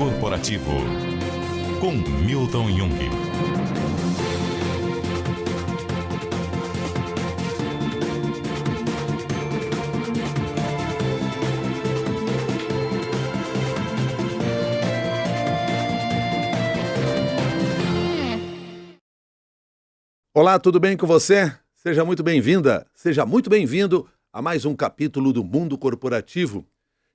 Corporativo, com Milton Jung. Olá, tudo bem com você? Seja muito bem-vinda, seja muito bem-vindo a mais um capítulo do Mundo Corporativo,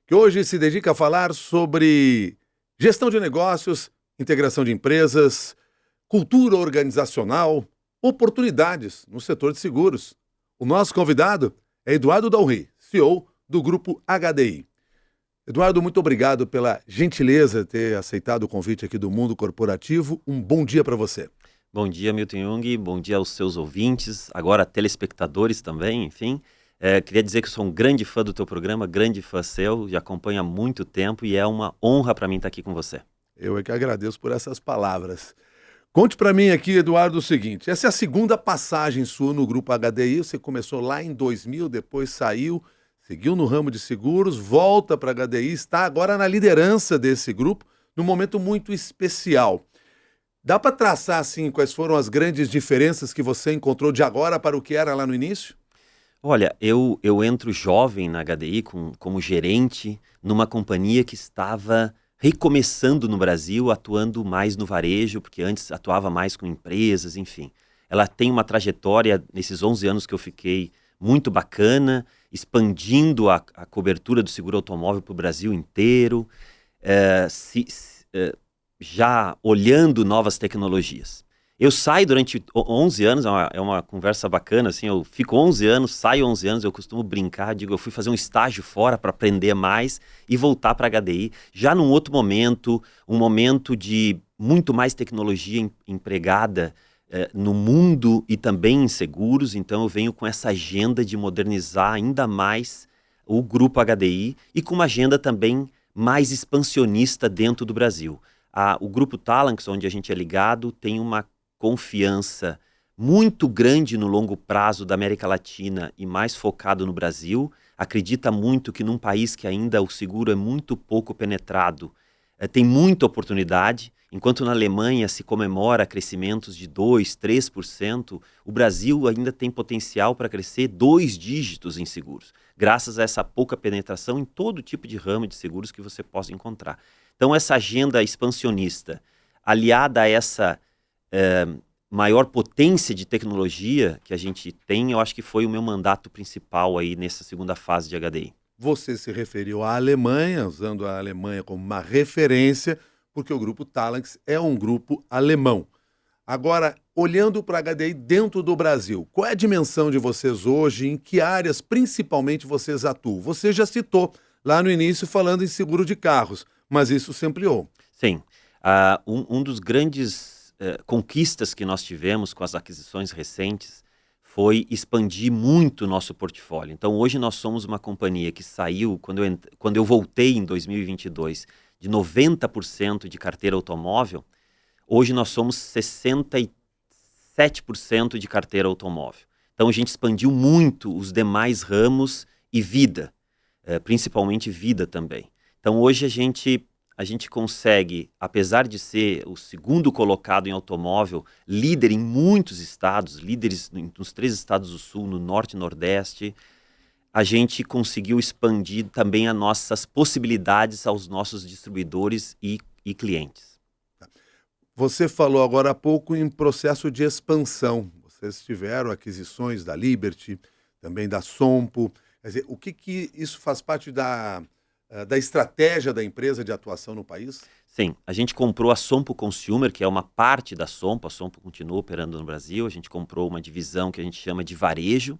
que hoje se dedica a falar sobre gestão de negócios, integração de empresas, cultura organizacional, oportunidades no setor de seguros. O nosso convidado é Eduardo Dalry, CEO do Grupo HDI. Eduardo, muito obrigado pela gentileza de ter aceitado o convite aqui do Mundo Corporativo. Um bom dia para você. Bom dia, Milton Jung, bom dia aos seus ouvintes, agora telespectadores também, enfim. Queria dizer que eu sou um grande fã do teu programa, grande fã seu, já acompanho há muito tempo e é uma honra para mim estar aqui com você. Eu é que agradeço por essas palavras. Conte para mim aqui, Eduardo, o seguinte, essa é a segunda passagem sua no Grupo HDI, você começou lá em 2000, depois saiu, seguiu no ramo de seguros, volta para a HDI, está agora na liderança desse grupo, num momento muito especial. Dá para traçar, assim, quais foram as grandes diferenças que você encontrou de agora para o que era lá no início? Olha, eu entro jovem na HDI como gerente numa companhia que estava recomeçando no Brasil, atuando mais no varejo, porque antes atuava mais com empresas, enfim. Ela tem uma trajetória, nesses 11 anos que eu fiquei, muito bacana, expandindo a cobertura do seguro automóvel para o Brasil inteiro, já olhando novas tecnologias. Eu saio durante 11 anos, é uma conversa bacana, assim, eu fico 11 anos, saio 11 anos, eu costumo brincar, digo, eu fui fazer um estágio fora para aprender mais e voltar para a HDI, já num outro momento, um momento de muito mais tecnologia empregada no mundo e também em seguros, então eu venho com essa agenda de modernizar ainda mais o Grupo HDI e com uma agenda também mais expansionista dentro do Brasil. O Grupo Talanx, onde a gente é ligado, tem uma confiança muito grande no longo prazo da América Latina e mais focado no Brasil. Acredita muito que num país que ainda o seguro é muito pouco penetrado, tem muita oportunidade. Enquanto na Alemanha se comemora crescimentos de 2%, 3%, o Brasil ainda tem potencial para crescer 2 dígitos em seguros, graças a essa pouca penetração em todo tipo de ramo de seguros que você possa encontrar. Então, essa agenda expansionista, aliada a essa maior potência de tecnologia que a gente tem, eu acho que foi o meu mandato principal aí nessa segunda fase de HDI. Você se referiu à Alemanha, usando a Alemanha como uma referência, porque o Grupo Talanx é um grupo alemão. Agora, olhando para a HDI dentro do Brasil, qual é a dimensão de vocês hoje? Em que áreas, principalmente, vocês atuam? Você já citou lá no início falando em seguro de carros, mas isso se ampliou. Sim. Um dos grandes conquistas que nós tivemos com as aquisições recentes foi expandir muito o nosso portfólio. Então, hoje nós somos uma companhia que saiu, quando eu voltei em 2022, de 90% de carteira automóvel, hoje nós somos 67% de carteira automóvel. Então, a gente expandiu muito os demais ramos e vida, principalmente vida também. Então, hoje a gente consegue, apesar de ser o segundo colocado em automóvel, líder em muitos estados, líderes nos 3 estados do Sul, no Norte e Nordeste, a gente conseguiu expandir também as nossas possibilidades aos nossos distribuidores e clientes. Você falou agora há pouco em processo de expansão. Vocês tiveram aquisições da Liberty, também da Sompo. Quer dizer, o que isso faz parte da estratégia da empresa de atuação no país? Sim, a gente comprou a Sompo Consumer, que é uma parte da Sompo. A Sompo continua operando no Brasil. A gente comprou uma divisão que a gente chama de varejo.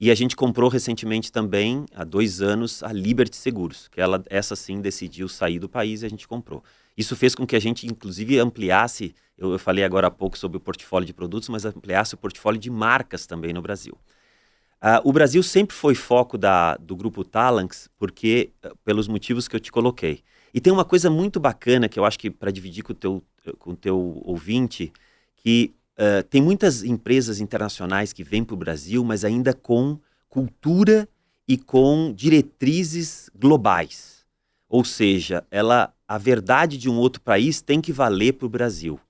E a gente comprou recentemente também, há 2 anos, a Liberty Seguros, que essa sim decidiu sair do país e a gente comprou. Isso fez com que a gente, inclusive, ampliasse, eu falei agora há pouco sobre o portfólio de produtos, mas ampliasse o portfólio de marcas também no Brasil. O Brasil sempre foi foco do Grupo Talanx, pelos motivos que eu te coloquei. E tem uma coisa muito bacana que eu acho que para dividir com o teu ouvinte, que tem muitas empresas internacionais que vêm para o Brasil, mas ainda com cultura e com diretrizes globais. Ou seja, a verdade de um outro país tem que valer para o Brasil.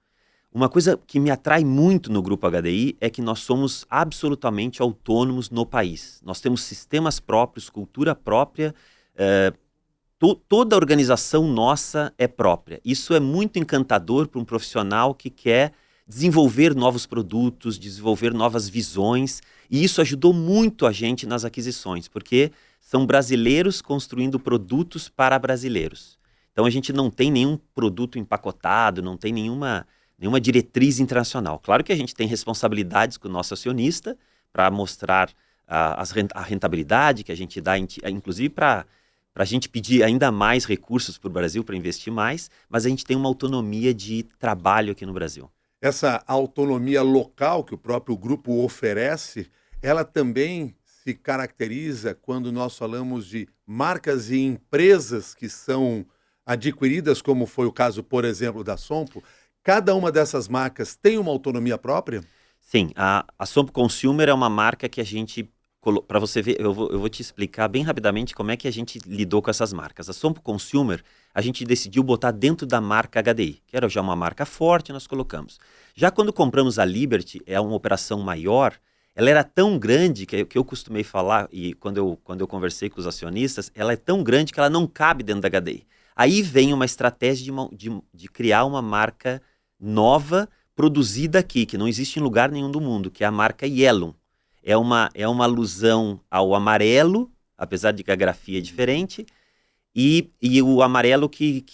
Uma coisa que me atrai muito no Grupo HDI é que nós somos absolutamente autônomos no país. Nós temos sistemas próprios, cultura própria, toda a organização nossa é própria. Isso é muito encantador para um profissional que quer desenvolver novos produtos, desenvolver novas visões, e isso ajudou muito a gente nas aquisições, porque são brasileiros construindo produtos para brasileiros. Então a gente não tem nenhum produto empacotado, não tem nenhuma diretriz internacional. Claro que a gente tem responsabilidades com o nosso acionista para mostrar a rentabilidade que a gente dá, inclusive para a gente pedir ainda mais recursos para o Brasil, para investir mais, mas a gente tem uma autonomia de trabalho aqui no Brasil. Essa autonomia local que o próprio grupo oferece, ela também se caracteriza quando nós falamos de marcas e empresas que são adquiridas, como foi o caso, por exemplo, da Sompo. Cada uma dessas marcas tem uma autonomia própria? Sim, a Sompo Consumer é uma marca que a gente, para você ver, eu vou te explicar bem rapidamente como é que a gente lidou com essas marcas. A Sompo Consumer, a gente decidiu botar dentro da marca HDI, que era já uma marca forte, nós colocamos. Já quando compramos a Liberty, é uma operação maior, ela era tão grande, que eu costumei falar, e quando eu conversei com os acionistas, ela é tão grande que ela não cabe dentro da HDI. Aí vem uma estratégia de criar uma marca nova, produzida aqui, que não existe em lugar nenhum do mundo, que é a marca Yellow. É uma alusão ao amarelo, apesar de que a grafia é diferente, e o amarelo que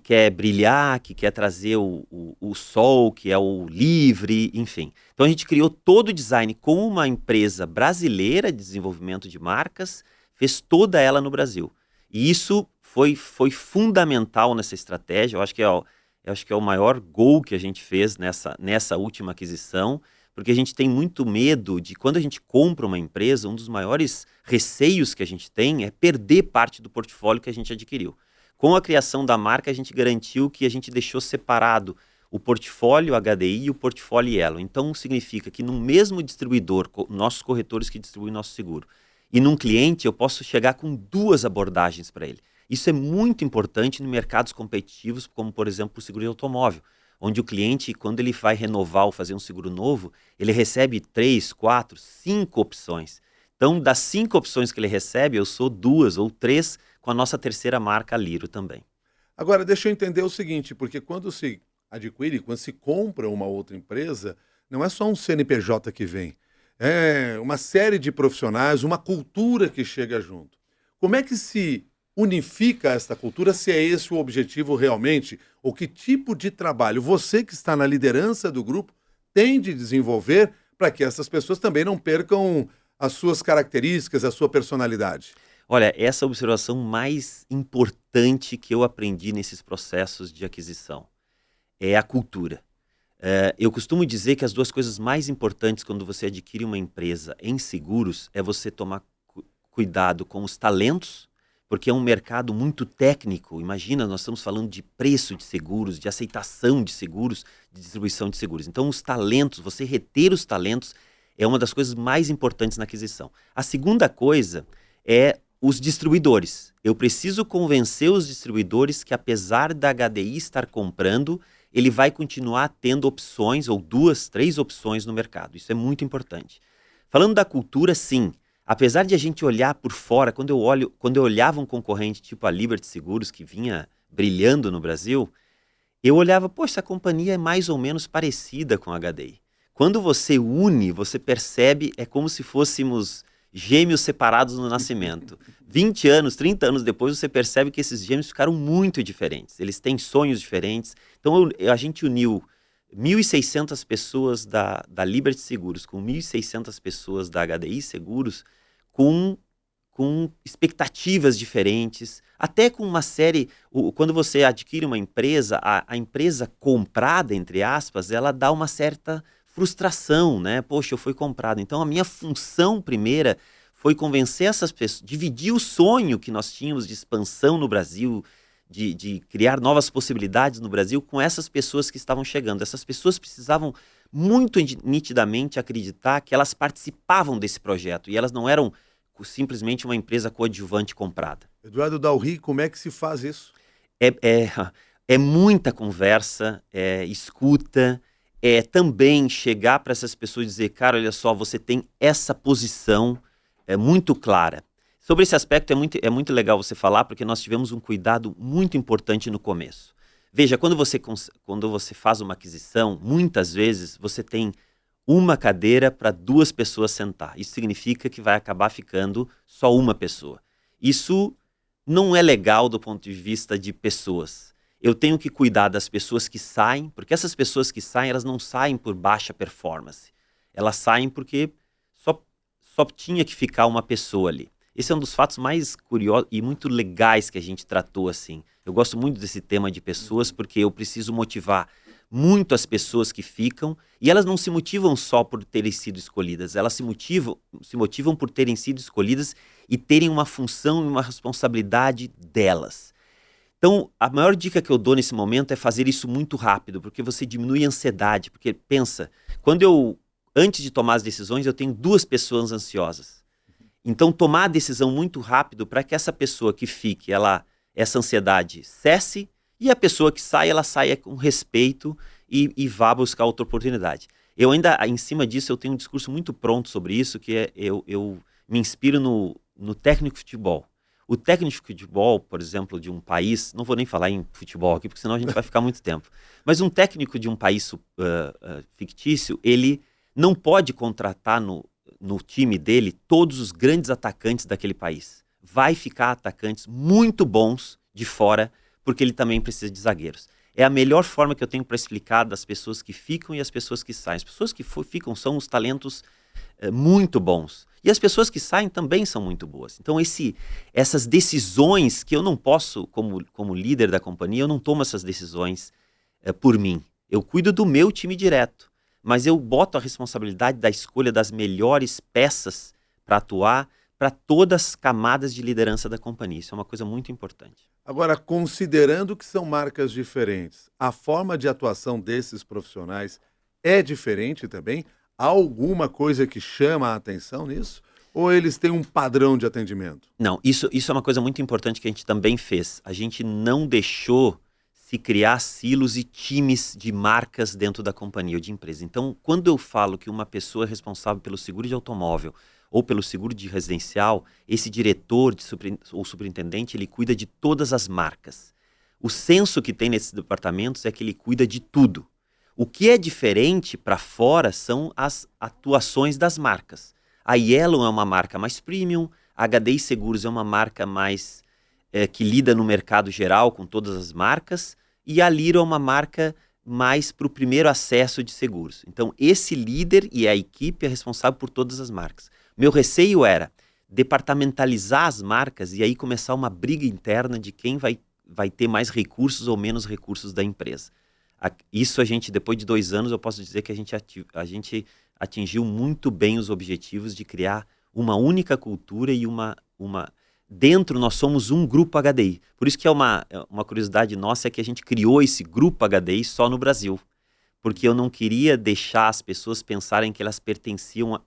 quer brilhar, que quer trazer o sol, que é o livre, enfim. Então a gente criou todo o design com uma empresa brasileira de desenvolvimento de marcas, fez toda ela no Brasil. E isso foi fundamental nessa estratégia. Eu acho que é o maior gol que a gente fez nessa última aquisição, porque a gente tem muito medo de, quando a gente compra uma empresa, um dos maiores receios que a gente tem é perder parte do portfólio que a gente adquiriu. Com a criação da marca, a gente garantiu que a gente deixou separado o portfólio HDI e o portfólio Yellow. Então, significa que no mesmo distribuidor, nossos corretores que distribuem nosso seguro, e num cliente, eu posso chegar com duas abordagens para ele. Isso é muito importante em mercados competitivos, como, por exemplo, o seguro de automóvel, onde o cliente, quando ele vai renovar ou fazer um seguro novo, ele recebe 3, 4, 5 opções. Então, das 5 opções que ele recebe, eu sou 2 ou 3 com a nossa terceira marca, a Liro, também. Agora, deixa eu entender o seguinte, porque quando se adquire, quando se compra uma outra empresa, não é só um CNPJ que vem. É uma série de profissionais, uma cultura que chega junto. Como é que se unifica esta cultura, se é esse o objetivo realmente? Ou que tipo de trabalho você que está na liderança do grupo tem de desenvolver para que essas pessoas também não percam as suas características, a sua personalidade? Olha, essa é a observação mais importante que eu aprendi nesses processos de aquisição. É a cultura. Eu costumo dizer que as duas coisas mais importantes quando você adquire uma empresa em seguros é você tomar cuidado com os talentos, porque é um mercado muito técnico. Imagina, nós estamos falando de preço de seguros, de aceitação de seguros, de distribuição de seguros. Então, os talentos, você reter os talentos é uma das coisas mais importantes na aquisição. A segunda coisa é os distribuidores. Eu preciso convencer os distribuidores que, apesar da HDI estar comprando, ele vai continuar tendo opções, ou 2, 3 opções no mercado. Isso é muito importante. Falando da cultura, sim. Apesar de a gente olhar por fora, quando eu olhava um concorrente tipo a Liberty Seguros, que vinha brilhando no Brasil, eu olhava, poxa, essa companhia é mais ou menos parecida com a HDI. Quando você une, você percebe, é como se fôssemos gêmeos separados no nascimento. 20 anos, 30 anos depois, você percebe que esses gêmeos ficaram muito diferentes. Eles têm sonhos diferentes. Então, a gente uniu 1.600 pessoas da Liberty Seguros com 1.600 pessoas da HDI Seguros com expectativas diferentes, até com uma série... Quando você adquire uma empresa, a empresa comprada, entre aspas, ela dá uma certa frustração, né? Poxa, eu fui comprado. Então, a minha função primeira foi convencer essas pessoas, dividir o sonho que nós tínhamos de expansão no Brasil, de criar novas possibilidades no Brasil com essas pessoas que estavam chegando. Essas pessoas precisavam muito nitidamente acreditar que elas participavam desse projeto e elas não eram simplesmente uma empresa coadjuvante comprada. Eduardo Dalry, como é que se faz isso? É, é, é muita conversa, é escuta, é também chegar para essas pessoas e dizer, cara, olha só, você tem essa posição muito clara. Sobre esse aspecto é muito legal você falar, porque nós tivemos um cuidado muito importante no começo. Veja, quando você faz uma aquisição, muitas vezes você tem uma cadeira para 2 pessoas sentar. Isso significa que vai acabar ficando só uma pessoa. Isso não é legal do ponto de vista de pessoas. Eu tenho que cuidar das pessoas que saem, porque essas pessoas que saem, elas não saem por baixa performance. Elas saem porque só tinha que ficar uma pessoa ali. Esse é um dos fatos mais curiosos e muito legais que a gente tratou assim. Eu gosto muito desse tema de pessoas porque eu preciso motivar muito as pessoas que ficam e elas não se motivam só por terem sido escolhidas, elas se motivam por terem sido escolhidas e terem uma função e uma responsabilidade delas. Então, a maior dica que eu dou nesse momento é fazer isso muito rápido, porque você diminui a ansiedade, porque pensa, antes de tomar as decisões, eu tenho 2 pessoas ansiosas. Então, tomar a decisão muito rápido para que essa pessoa que fique, essa ansiedade cesse e a pessoa que sai, ela saia com respeito e vá buscar outra oportunidade. Eu ainda, em cima disso, eu tenho um discurso muito pronto sobre isso, que eu me inspiro no técnico de futebol. O técnico de futebol, por exemplo, de um país, não vou nem falar em futebol aqui, porque senão a gente vai ficar muito tempo, mas um técnico de um país fictício, ele não pode contratar no time dele todos os grandes atacantes daquele país. Vai ficar atacantes muito bons de fora, porque ele também precisa de zagueiros. É a melhor forma que eu tenho para explicar das pessoas que ficam e as pessoas que saem. As pessoas que ficam são os talentos muito bons. E as pessoas que saem também são muito boas. Então essas decisões que eu não posso, como líder da companhia, eu não tomo essas decisões por mim. Eu cuido do meu time direto. Mas eu boto a responsabilidade da escolha das melhores peças para atuar para todas as camadas de liderança da companhia. Isso é uma coisa muito importante. Agora, considerando que são marcas diferentes, a forma de atuação desses profissionais é diferente também? Há alguma coisa que chama a atenção nisso? Ou eles têm um padrão de atendimento? Não, isso é uma coisa muito importante que a gente também fez. A gente não deixou se criar silos e times de marcas dentro da companhia ou de empresa. Então, quando eu falo que uma pessoa é responsável pelo seguro de automóvel ou pelo seguro de residencial, esse diretor ou superintendente, ele cuida de todas as marcas. O senso que tem nesses departamentos é que ele cuida de tudo. O que é diferente para fora são as atuações das marcas. A Yellow é uma marca mais premium, a HDI Seguros é uma marca mais que lida no mercado geral com todas as marcas, e a Liro é uma marca mais para o primeiro acesso de seguros. Então, esse líder e a equipe é responsável por todas as marcas. Meu receio era departamentalizar as marcas e aí começar uma briga interna de quem vai ter mais recursos ou menos recursos da empresa. Isso depois de 2 anos, eu posso dizer que a gente atingiu muito bem os objetivos de criar uma única cultura e dentro nós somos um grupo HDI. Por isso que uma curiosidade nossa é que a gente criou esse grupo HDI só no Brasil. Porque eu não queria deixar as pessoas pensarem que elas pertenciam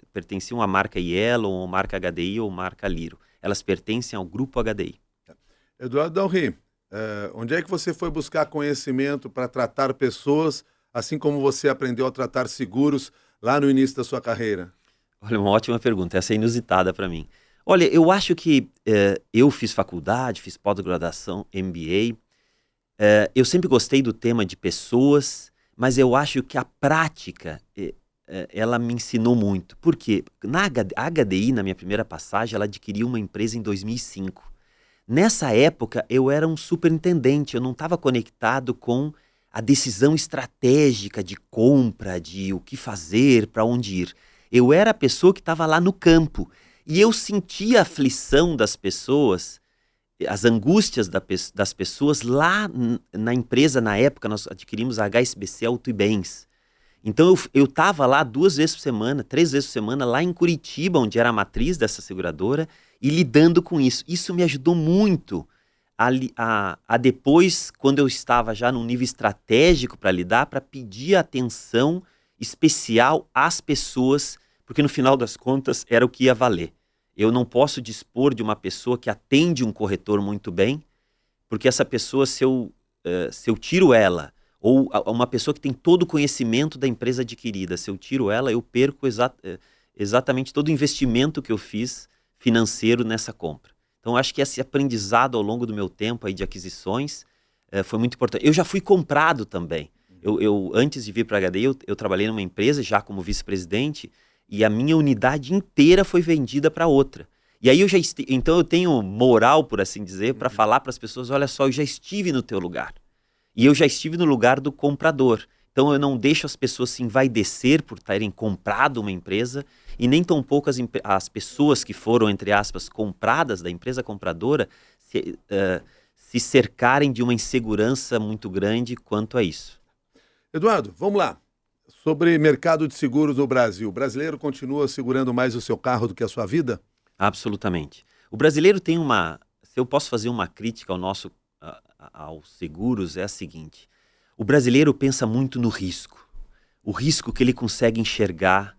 à marca Yellow, ou marca HDI, ou marca Liro. Elas pertencem ao grupo HDI. Eduardo Dalry, onde é que você foi buscar conhecimento para tratar pessoas, assim como você aprendeu a tratar seguros lá no início da sua carreira? Olha, uma ótima pergunta. Essa é inusitada para mim. Olha, eu acho que eu fiz faculdade, fiz pós-graduação, MBA. Eu sempre gostei do tema de pessoas, mas eu acho que a prática, ela me ensinou muito. Por quê? A HDI, na minha primeira passagem, ela adquiriu uma empresa em 2005. Nessa época, eu era um superintendente, eu não estava conectado com a decisão estratégica de compra, de o que fazer, para onde ir. Eu era a pessoa que estava lá no campo. E eu sentia a aflição das pessoas, as angústias das pessoas lá na empresa. Na época, nós adquirimos a HSBC Auto e Bens. Então, eu estava lá 2 vezes por semana, 3 vezes por semana, lá em Curitiba, onde era a matriz dessa seguradora, e lidando com isso. Isso me ajudou muito a depois, quando eu estava já num nível estratégico para lidar, para pedir atenção especial às pessoas, porque no final das contas era o que ia valer. Eu não posso dispor de uma pessoa que atende um corretor muito bem Porque essa pessoa, se eu tiro ela, ou uma pessoa que tem todo o conhecimento da empresa adquirida, se eu tiro ela, eu perco exatamente todo o investimento que eu fiz financeiro nessa compra. Então, acho que esse aprendizado ao longo do meu tempo aí de aquisições foi muito importante. Eu já fui comprado também. Antes de vir para a HD, eu trabalhei numa empresa já como vice-presidente e a minha unidade inteira foi vendida para outra. E aí então eu tenho moral, por assim dizer, para falar para as pessoas, olha só, eu já estive no teu lugar. E eu já estive no lugar do comprador. Então eu não deixo as pessoas se envaidecer por terem comprado uma empresa e nem tampouco as pessoas que foram, entre aspas, compradas da empresa compradora se cercarem de uma insegurança muito grande quanto a isso. Eduardo, vamos lá. Sobre mercado de seguros no Brasil. O brasileiro continua segurando mais o seu carro do que a sua vida? Absolutamente. O brasileiro tem se eu posso fazer uma crítica aos seguros, é a seguinte. O brasileiro pensa muito no risco. O risco que ele consegue enxergar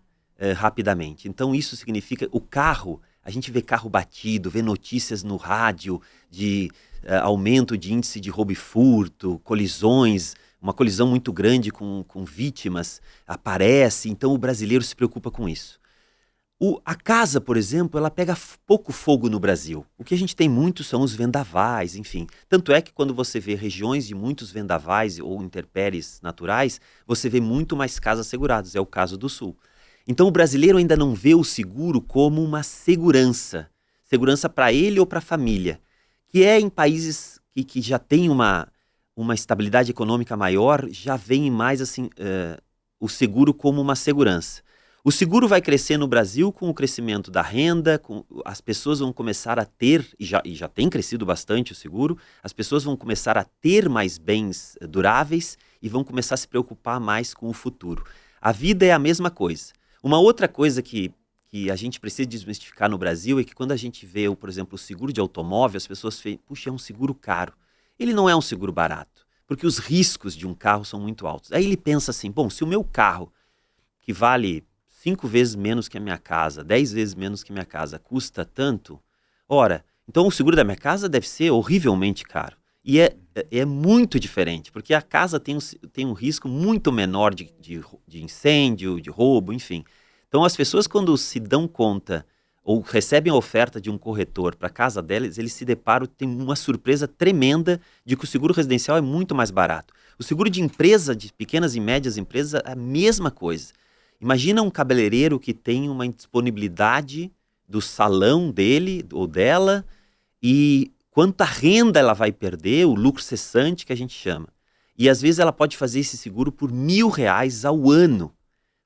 rapidamente. Então isso significa, o carro, a gente vê carro batido, vê notícias no rádio de aumento de índice de roubo e furto, colisões, uma colisão muito grande com vítimas aparece, então o brasileiro se preocupa com isso. A casa, por exemplo, ela pega pouco fogo no Brasil. O que a gente tem muito são os vendavais, enfim. Tanto é que quando você vê regiões de muitos vendavais ou intempéries naturais, você vê muito mais casas seguradas. É o caso do Sul. Então o brasileiro ainda não vê o seguro como uma segurança. Segurança para ele ou para a família. Que é em países que já têm uma estabilidade econômica maior, já vem mais assim, o seguro como uma segurança. O seguro vai crescer no Brasil com o crescimento da renda, as pessoas vão começar a ter, e já tem crescido bastante o seguro, as pessoas vão começar a ter mais bens duráveis e vão começar a se preocupar mais com o futuro. A vida é a mesma coisa. Uma outra coisa que a gente precisa desmistificar no Brasil é que quando a gente vê, por exemplo, o seguro de automóvel, as pessoas falam, puxa, é um seguro caro. Ele não é um seguro barato, porque os riscos de um carro são muito altos. Aí ele pensa assim, bom, se o meu carro, que vale 5 vezes menos que a minha casa, 10 vezes menos que a minha casa, custa tanto, ora, então o seguro da minha casa deve ser horrivelmente caro. E é muito diferente, porque a casa tem um risco muito menor de incêndio, de roubo, enfim. Então as pessoas quando se dão conta ou recebem a oferta de um corretor para a casa delas, eles se deparam, tem uma surpresa tremenda de que o seguro residencial é muito mais barato. O seguro de empresa, de pequenas e médias empresas, é a mesma coisa. Imagina um cabeleireiro que tem uma indisponibilidade do salão dele ou dela e quanta renda ela vai perder, o lucro cessante que a gente chama. E às vezes ela pode fazer esse seguro por R$1.000 ao ano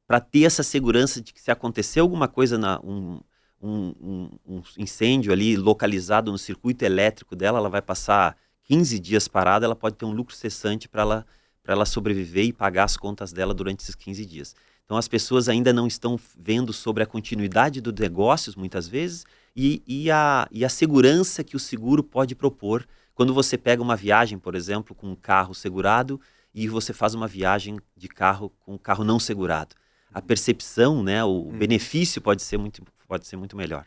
para ter essa segurança de que se acontecer alguma coisa, um incêndio ali localizado no circuito elétrico dela, ela vai passar 15 dias parada, ela pode ter um lucro cessante para ela sobreviver e pagar as contas dela durante esses 15 dias. Então as pessoas ainda não estão vendo sobre a continuidade dos negócios, muitas vezes, e a segurança que o seguro pode propor. Quando você pega uma viagem, por exemplo, com um carro segurado e você faz uma viagem de carro com um carro não segurado. A percepção, né, o benefício pode ser muito melhor.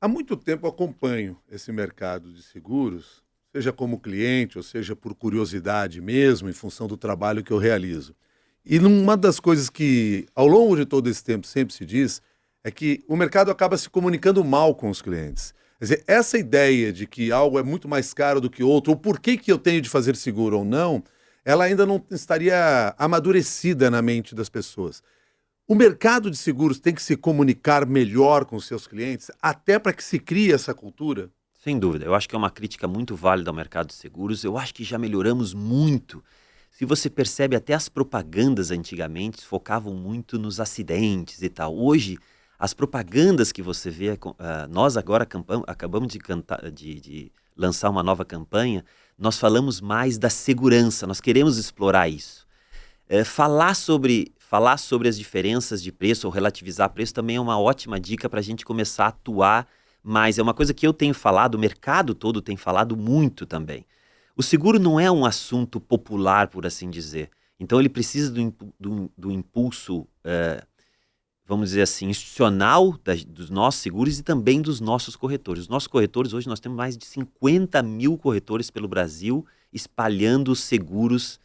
Há muito tempo acompanho esse mercado de seguros, seja como cliente ou seja por curiosidade mesmo, em função do trabalho que eu realizo. E uma das coisas que, ao longo de todo esse tempo, sempre se diz, é que o mercado acaba se comunicando mal com os clientes. Quer dizer, essa ideia de que algo é muito mais caro do que outro, ou por que eu tenho de fazer seguro ou não, ela ainda não estaria amadurecida na mente das pessoas. O mercado de seguros tem que se comunicar melhor com os seus clientes, até para que se crie essa cultura? Sem dúvida, eu acho que é uma crítica muito válida ao mercado de seguros, eu acho que já melhoramos muito. Se você percebe, até as propagandas antigamente focavam muito nos acidentes e tal. Hoje, as propagandas que você vê, nós agora acabamos de lançar uma nova campanha, nós falamos mais da segurança, nós queremos explorar isso. Falar sobre as diferenças de preço ou relativizar preço também é uma ótima dica para a gente começar a atuar mais. É uma coisa que eu tenho falado, o mercado todo tem falado muito também. O seguro não é um assunto popular, por assim dizer. Então ele precisa do impulso, vamos dizer assim, institucional dos nossos seguros e também dos nossos corretores. Os nossos corretores, hoje nós temos mais de 50 mil corretores pelo Brasil, espalhando os seguros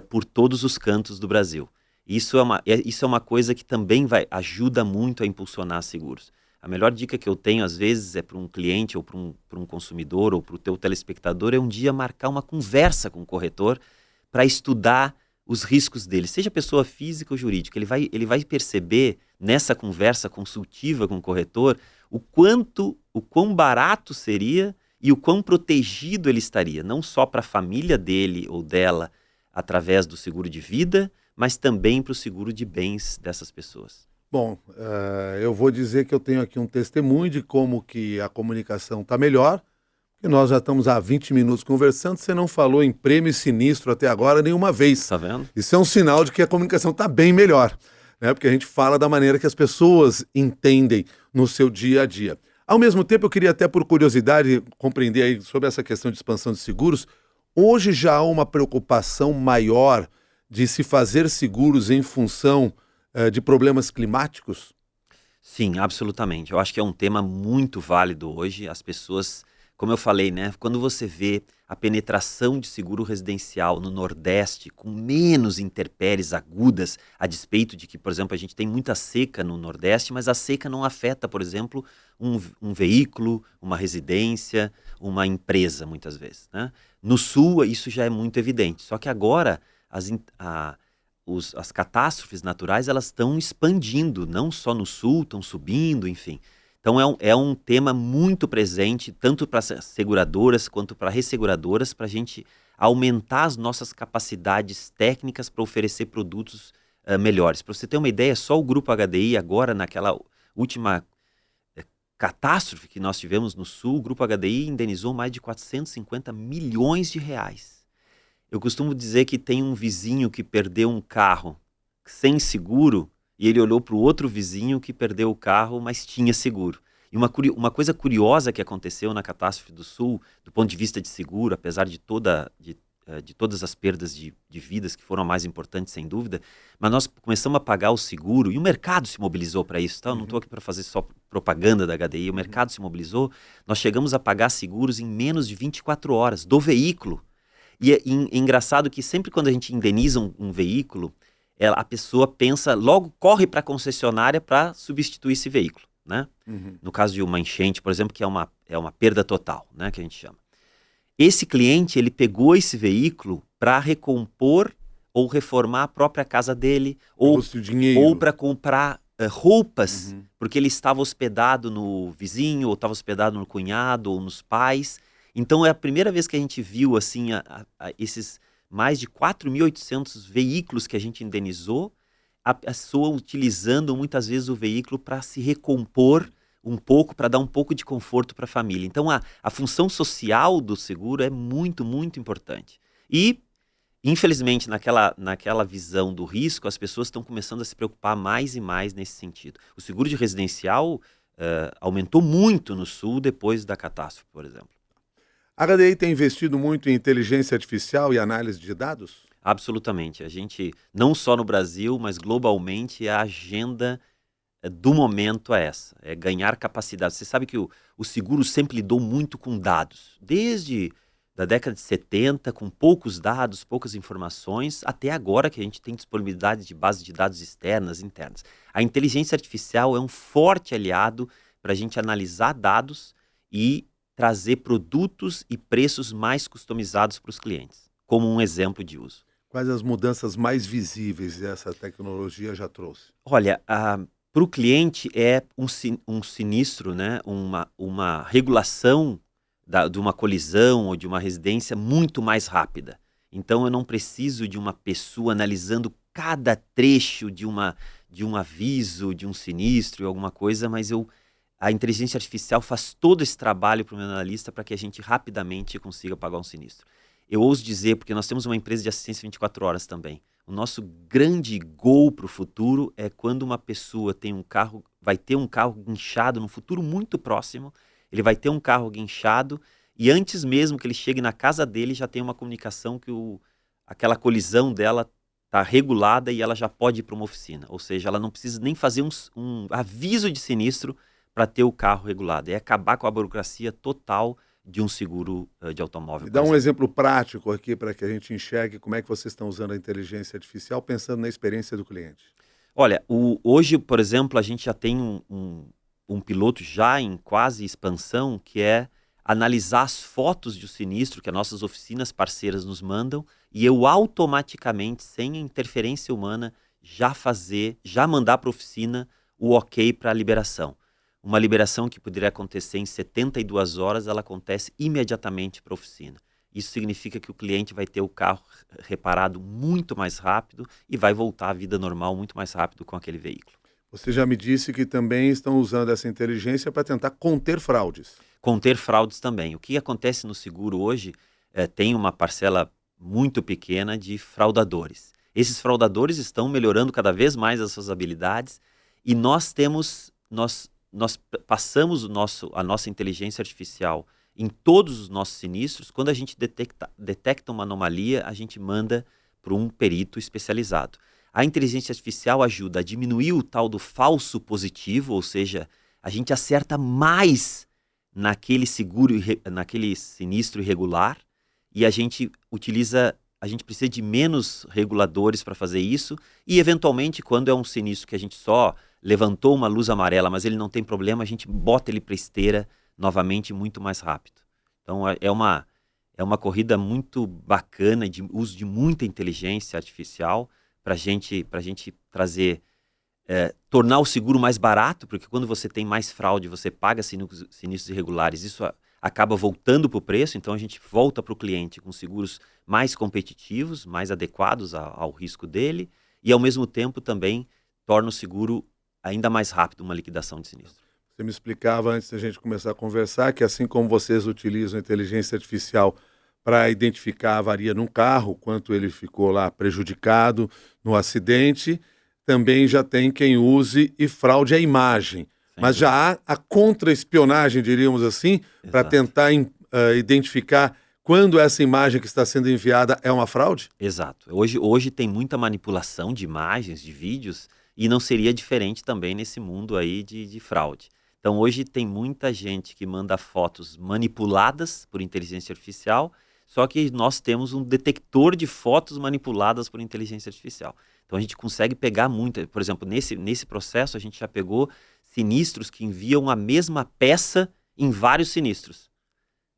por todos os cantos do Brasil. Isso é uma coisa que também ajuda muito a impulsionar seguros. A melhor dica que eu tenho, às vezes, é para um cliente ou para um consumidor ou para o teu telespectador, é um dia marcar uma conversa com o corretor para estudar os riscos dele, seja pessoa física ou jurídica. Ele vai perceber nessa conversa consultiva com o corretor o quão barato seria e o quão protegido ele estaria, não só para a família dele ou dela através do seguro de vida, mas também para o seguro de bens dessas pessoas. Bom, eu vou dizer que eu tenho aqui um testemunho de como que a comunicação está melhor, e nós já estamos há 20 minutos conversando, você não falou em prêmio e sinistro até agora nenhuma vez. Tá vendo? Isso é um sinal de que a comunicação está bem melhor, né? Porque a gente fala da maneira que as pessoas entendem no seu dia a dia. Ao mesmo tempo, eu queria até por curiosidade compreender aí sobre essa questão de expansão de seguros. Hoje já há uma preocupação maior de se fazer seguros em função de problemas climáticos? Sim, absolutamente. Eu acho que é um tema muito válido hoje. As pessoas, como eu falei, né? Quando você vê a penetração de seguro residencial no Nordeste com menos intempéries agudas, a despeito de que, por exemplo, a gente tem muita seca no Nordeste, mas a seca não afeta, por exemplo, um veículo, uma residência, uma empresa, muitas vezes, né? No Sul, isso já é muito evidente. Só que agora as catástrofes naturais, elas estão expandindo, não só no Sul, estão subindo, enfim. Então é um tema muito presente, tanto para as seguradoras quanto para resseguradoras, para a gente aumentar as nossas capacidades técnicas para oferecer produtos melhores. Para você ter uma ideia, só o Grupo HDI agora, naquela última catástrofe que nós tivemos no Sul, o Grupo HDI indenizou mais de 450 milhões de reais. Eu costumo dizer que tem um vizinho que perdeu um carro sem seguro e ele olhou para o outro vizinho que perdeu o carro, mas tinha seguro. E uma coisa curiosa que aconteceu na catástrofe do Sul, do ponto de vista de seguro, apesar de todas as perdas de vidas, que foram a mais importantes, sem dúvida, mas nós começamos a pagar o seguro, e o mercado se mobilizou para isso, tá? Eu não estou aqui para fazer só propaganda da HDI, o mercado se mobilizou, nós chegamos a pagar seguros em menos de 24 horas, do veículo. E é engraçado que sempre quando a gente indeniza um veículo, a pessoa pensa, logo corre para a concessionária para substituir esse veículo, né? No caso de uma enchente, por exemplo, que é uma perda total, né, que a gente chama. Esse cliente, ele pegou esse veículo para recompor ou reformar a própria casa dele, ou para comprar roupas, porque ele estava hospedado no vizinho, ou estava hospedado no cunhado, ou nos pais. Então é a primeira vez que a gente viu assim, esses mais de 4.800 veículos que a gente indenizou, a pessoa utilizando muitas vezes o veículo para se recompor um pouco, para dar um pouco de conforto para a família. Então a função social do seguro é muito, muito importante. E, infelizmente, naquela visão do risco, as pessoas estão começando a se preocupar mais e mais nesse sentido. O seguro de residencial aumentou muito no Sul depois da catástrofe, por exemplo. A HDI tem investido muito em inteligência artificial e análise de dados? Absolutamente. A gente, não só no Brasil, mas globalmente, a agenda do momento é essa, é ganhar capacidade. Você sabe que o seguro sempre lidou muito com dados, desde da década de 70, com poucos dados, poucas informações, até agora que a gente tem disponibilidade de bases de dados externas, internas. A inteligência artificial é um forte aliado para a gente analisar dados e trazer produtos e preços mais customizados para os clientes, como um exemplo de uso. Quais as mudanças mais visíveis essa tecnologia já trouxe? Olha, para o cliente é um sinistro, né? uma regulação de uma colisão ou de uma residência muito mais rápida. Então eu não preciso de uma pessoa analisando cada trecho de um aviso, de um sinistro, alguma coisa, mas a inteligência artificial faz todo esse trabalho para o meu analista para que a gente rapidamente consiga pagar um sinistro. Eu ouso dizer, porque nós temos uma empresa de assistência 24 horas também. O nosso grande gol para o futuro é quando uma pessoa vai ter um carro guinchado no futuro muito próximo, ele vai ter um carro guinchado e antes mesmo que ele chegue na casa dele já tem uma comunicação que aquela colisão dela tá regulada e ela já pode ir para uma oficina. Ou seja, ela não precisa nem fazer um aviso de sinistro para ter o carro regulado. É acabar com a burocracia total de um seguro de automóvel. Me dá um exemplo prático aqui para que a gente enxergue como é que vocês estão usando a inteligência artificial pensando na experiência do cliente. Olha, hoje, por exemplo, a gente já tem um piloto já em quase expansão, que é analisar as fotos de sinistro que as nossas oficinas parceiras nos mandam e eu automaticamente, sem interferência humana, já mandar para a oficina o ok para a liberação. Uma liberação que poderia acontecer em 72 horas, ela acontece imediatamente para a oficina. Isso significa que o cliente vai ter o carro reparado muito mais rápido e vai voltar à vida normal muito mais rápido com aquele veículo. Você já me disse que também estão usando essa inteligência para tentar conter fraudes. Conter fraudes também. O que acontece no seguro hoje tem uma parcela muito pequena de fraudadores. Esses fraudadores estão melhorando cada vez mais as suas habilidades e nós passamos a nossa inteligência artificial em todos os nossos sinistros. Quando a gente detecta uma anomalia, a gente manda para um perito especializado. A inteligência artificial ajuda a diminuir o tal do falso positivo, ou seja, a gente acerta mais naquele sinistro irregular e a gente precisa de menos reguladores para fazer isso e, eventualmente, quando é um sinistro que a gente só levantou uma luz amarela, mas ele não tem problema, a gente bota ele para esteira novamente muito mais rápido. Então, é uma corrida muito bacana, de uso de muita inteligência artificial para a gente trazer, tornar o seguro mais barato, porque quando você tem mais fraude, você paga sinistros irregulares, isso acaba voltando para o preço, então a gente volta para o cliente com seguros mais competitivos, mais adequados ao risco dele, e ao mesmo tempo também torna o seguro ainda mais rápido, uma liquidação de sinistro. Você me explicava antes da gente começar a conversar que assim como vocês utilizam a inteligência artificial para identificar a avaria num carro, quanto ele ficou lá prejudicado no acidente, também já tem quem use e fraude a imagem. Mas já há a contra-espionagem, diríamos assim, para tentar identificar quando essa imagem que está sendo enviada é uma fraude? Exato. Hoje tem muita manipulação de imagens, de vídeos, e não seria diferente também nesse mundo aí de fraude. Então hoje tem muita gente que manda fotos manipuladas por inteligência artificial, só que nós temos um detector de fotos manipuladas por inteligência artificial. Então a gente consegue pegar muita, por exemplo, nesse processo a gente já pegou sinistros que enviam a mesma peça em vários sinistros.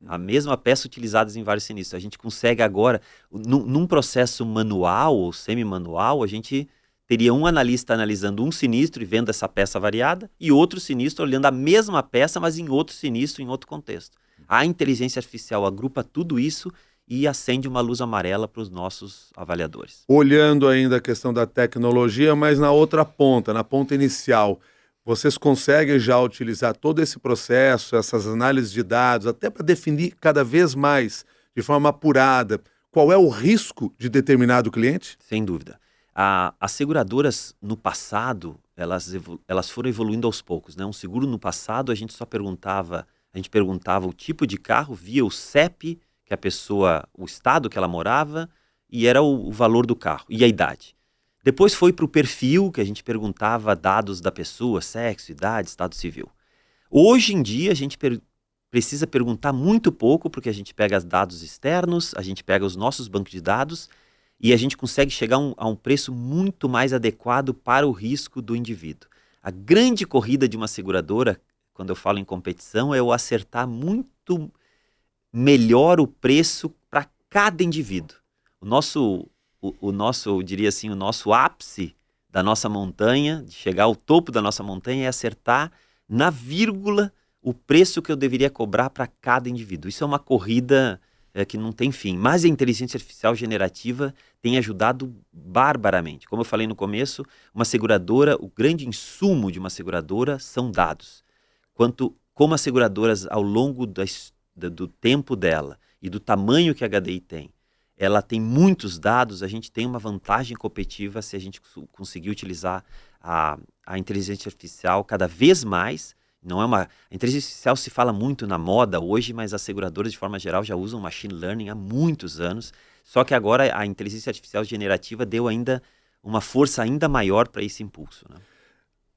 A mesma peça utilizada em vários sinistros. A gente consegue agora, num processo manual ou semi-manual, a gente teria um analista analisando um sinistro e vendo essa peça variada e outro sinistro olhando a mesma peça, mas em outro sinistro, em outro contexto. A inteligência artificial agrupa tudo isso e acende uma luz amarela para os nossos avaliadores. Olhando ainda a questão da tecnologia, mas na outra ponta, na ponta inicial, vocês conseguem já utilizar todo esse processo, essas análises de dados, até para definir cada vez mais, de forma apurada, qual é o risco de determinado cliente? Sem dúvida. As seguradoras, no passado, elas foram evoluindo aos poucos, né? Um seguro no passado, a gente perguntava o tipo de carro via o CEP, que a pessoa, o estado que ela morava, e era o valor do carro, e a idade. Depois foi para o perfil, que a gente perguntava dados da pessoa, sexo, idade, estado civil. Hoje em dia, a gente precisa perguntar muito pouco, porque a gente pega os dados externos, a gente pega os nossos bancos de dados, e a gente consegue chegar a um preço muito mais adequado para o risco do indivíduo. A grande corrida de uma seguradora, quando eu falo em competição, é eu acertar muito melhor o preço para cada indivíduo. O nosso, eu diria assim, o nosso ápice da nossa montanha, de chegar ao topo da nossa montanha, é acertar na vírgula o preço que eu deveria cobrar para cada indivíduo. Isso é uma corrida que não tem fim. Mas a inteligência artificial generativa tem ajudado barbaramente. Como eu falei no começo, uma seguradora, o grande insumo de uma seguradora são dados. Como as seguradoras, ao longo do tempo dela e do tamanho que a HDI tem, ela tem muitos dados, a gente tem uma vantagem competitiva se a gente conseguir utilizar a inteligência artificial cada vez mais. A inteligência artificial se fala muito na moda hoje, mas as seguradoras, de forma geral, já usam machine learning há muitos anos. Só que agora a inteligência artificial generativa deu ainda uma força ainda maior para esse impulso, né?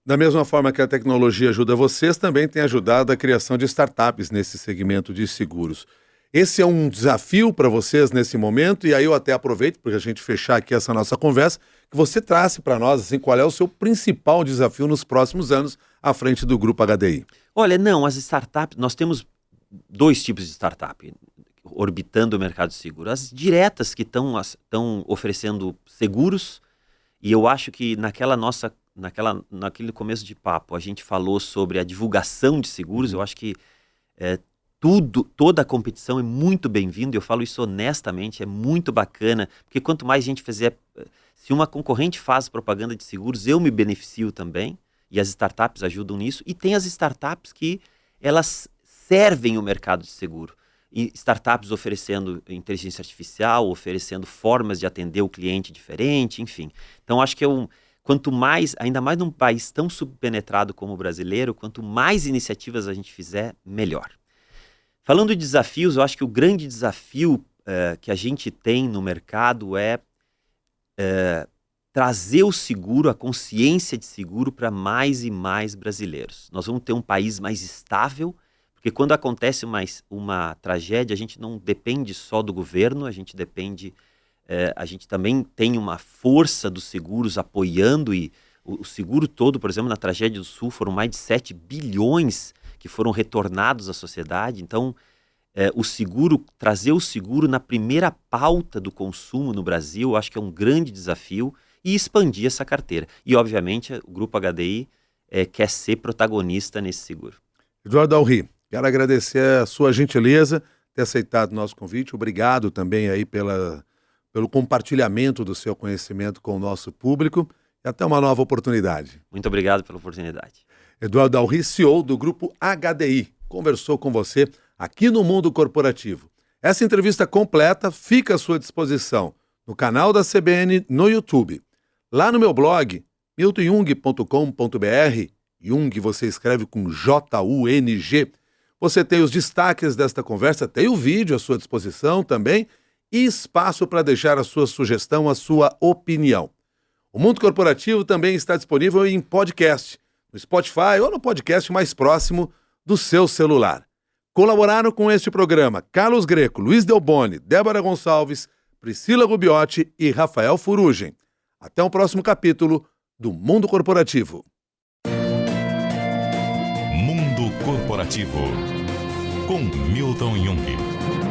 Da mesma forma que a tecnologia ajuda vocês, também tem ajudado a criação de startups nesse segmento de seguros. Esse é um desafio para vocês nesse momento, e aí eu até aproveito, para a gente fechar aqui essa nossa conversa, que você trace para nós assim, qual é o seu principal desafio nos próximos anos à frente do Grupo HDI. Olha, não, as startups, nós temos 2 tipos de startup orbitando o mercado de seguro. As diretas que estão oferecendo seguros, e eu acho que naquele começo de papo a gente falou sobre a divulgação de seguros. Eu acho que toda a competição é muito bem-vinda, eu falo isso honestamente, é muito bacana, porque quanto mais gente fizer, se uma concorrente faz propaganda de seguros, eu me beneficio também, e as startups ajudam nisso, e tem as startups que elas servem o mercado de seguro, e startups oferecendo inteligência artificial, oferecendo formas de atender o cliente diferente, enfim. Então acho que quanto mais, ainda mais num país tão subpenetrado como o brasileiro, quanto mais iniciativas a gente fizer, melhor. Falando de desafios, eu acho que o grande desafio que a gente tem no mercado é trazer o seguro, a consciência de seguro para mais e mais brasileiros. Nós vamos ter um país mais estável, porque quando acontece uma tragédia, a gente não depende só do governo, a gente também tem uma força dos seguros apoiando, e o seguro todo, por exemplo, na tragédia do Sul, foram mais de 7 bilhões que foram retornados à sociedade. Então, trazer o seguro na primeira pauta do consumo no Brasil, eu acho que é um grande desafio, e expandir essa carteira. E, obviamente, o Grupo HDI quer ser protagonista nesse seguro. Eduardo Alri, quero agradecer a sua gentileza, ter aceitado o nosso convite. Obrigado também aí pelo compartilhamento do seu conhecimento com o nosso público, e até uma nova oportunidade. Muito obrigado pela oportunidade. Eduardo Alri, CEO do Grupo HDI, conversou com você aqui no Mundo Corporativo. Essa entrevista completa fica à sua disposição no canal da CBN no YouTube. Lá no meu blog, miltonjung.com.br, Jung você escreve com J-U-N-G, você tem os destaques desta conversa, tem o vídeo à sua disposição também, e espaço para deixar a sua sugestão, a sua opinião. O Mundo Corporativo também está disponível em podcast, no Spotify ou no podcast mais próximo do seu celular. Colaboraram com este programa Carlos Greco, Luiz Delboni, Débora Gonçalves, Priscila Gubiotti e Rafael Furugem. Até o próximo capítulo do Mundo Corporativo. Mundo Corporativo, com Milton Jung.